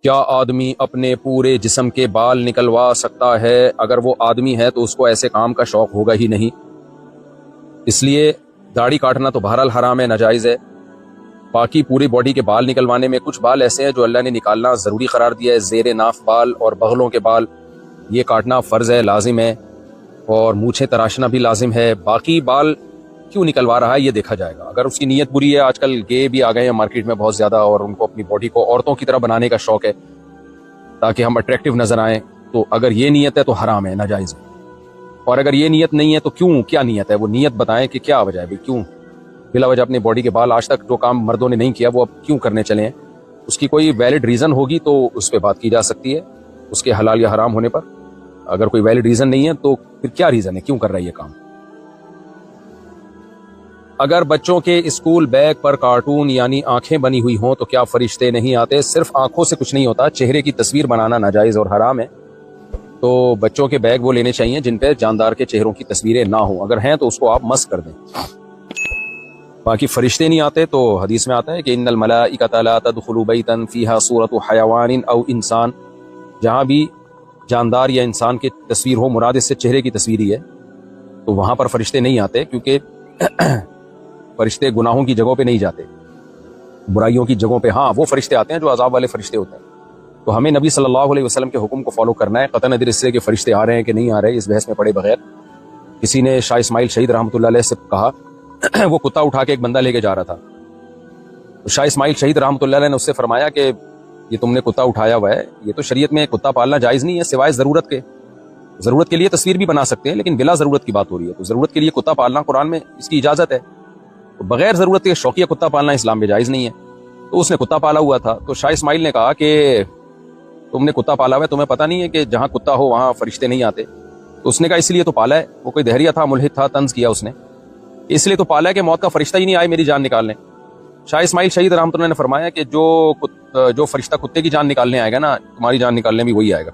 کیا آدمی اپنے پورے جسم کے بال نکلوا سکتا ہے؟ اگر وہ آدمی ہے تو اس کو ایسے کام کا شوق ہوگا ہی نہیں، اس لیے داڑھی کاٹنا تو بہرحال حرام ہے، ناجائز ہے۔ باقی پوری باڈی کے بال نکلوانے میں کچھ بال ایسے ہیں جو اللہ نے نکالنا ضروری قرار دیا ہے، زیر ناف بال اور بغلوں کے بال، یہ کاٹنا فرض ہے، لازم ہے، اور مونچھیں تراشنا بھی لازم ہے۔ باقی بال کیوں نکلوا رہا ہے یہ دیکھا جائے گا۔ اگر اس کی نیت بری ہے، آج کل گے بھی آ گئے ہیں مارکیٹ میں بہت زیادہ، اور ان کو اپنی باڈی کو عورتوں کی طرح بنانے کا شوق ہے تاکہ ہم اٹریکٹیو نظر آئیں، تو اگر یہ نیت ہے تو حرام ہے، ناجائز ہے۔ اور اگر یہ نیت نہیں ہے تو کیوں، کیا نیت ہے؟ وہ نیت بتائیں کہ کیا وجہ ہے، کیوں بلا وجہ اپنی باڈی کے بال، آج تک جو کام مردوں نے نہیں کیا وہ اب کیوں کرنے چلے ہیں؟ اس کی کوئی ویلڈ ریزن ہوگی تو اس پہ بات کی جا سکتی ہے، اس کے حلال یا حرام ہونے پر۔ اگر کوئی ویلڈ ریزن نہیں ہے تو پھر کیا ریزن ہے، کیوں کر رہا ہے یہ کام؟ اگر بچوں کے اسکول بیگ پر کارٹون یعنی آنکھیں بنی ہوئی ہوں تو کیا فرشتے نہیں آتے؟ صرف آنکھوں سے کچھ نہیں ہوتا، چہرے کی تصویر بنانا ناجائز اور حرام ہے۔ تو بچوں کے بیگ وہ لینے چاہیے جن پہ جاندار کے چہروں کی تصویریں نہ ہوں، اگر ہیں تو اس کو آپ مسح کر دیں۔ باقی فرشتے نہیں آتے تو حدیث میں آتا ہے کہ ان الملائکۃ لا تدخل بیتا فیہا صورت حیوان او انسان، جہاں بھی جاندار یا انسان کی تصویر ہو، مراد اس سے چہرے کی تصویر ہی ہے، تو وہاں پر فرشتے نہیں آتے، کیونکہ فرشتے گناہوں کی جگہوں پہ نہیں جاتے، برائیوں کی جگہوں پہ ہاں وہ فرشتے آتے ہیں جو عذاب والے فرشتے ہوتے ہیں۔ تو ہمیں نبی صلی اللہ علیہ وسلم کے حکم کو فالو کرنا ہے، قطع نظر اس سے کہ فرشتے آ رہے ہیں کہ نہیں آ رہے، اس بحث میں پڑے بغیر۔ کسی نے شاہ اسماعیل شہید رحمۃ اللہ علیہ سے کہا، وہ کتا اٹھا کے ایک بندہ لے کے جا رہا تھا، تو شاہ اسماعیل شہید رحمۃ اللہ علیہ نے اس سے فرمایا کہ یہ تم نے کتا اٹھایا ہوا ہے، یہ تو شریعت میں کتا پالنا جائز نہیں ہے سوائے ضرورت کے۔ ضرورت کے لیے تصویر بھی بنا سکتے ہیں لیکن بلا ضرورت کی بات ہو رہی ہے، تو ضرورت کے لیے کتا پالنا قرآن میں اس کی اجازت ہے، تو بغیر ضرورت کے شوقیہ کتا پالنا اسلام میں جائز نہیں ہے۔ تو اس نے کتا پالا ہوا تھا، تو شاہ اسماعیل نے کہا کہ تم نے کتا پالا ہوا ہے، تمہیں پتہ نہیں ہے کہ جہاں کتا ہو وہاں فرشتے نہیں آتے؟ تو اس نے کہا اس لیے تو پالا ہے، وہ کوئی دہریہ تھا، ملحد تھا، طنز کیا اس نے، اس لیے تو پالا ہے کہ موت کا فرشتہ ہی نہیں آئے میری جان نکالنے۔ شاہ اسماعیل شہید رحمۃ اللہ نے فرمایا کہ جو فرشتہ کتے کی جان نکالنے آئے گا نا، تمہاری جان نکالنے بھی وہی آئے گا۔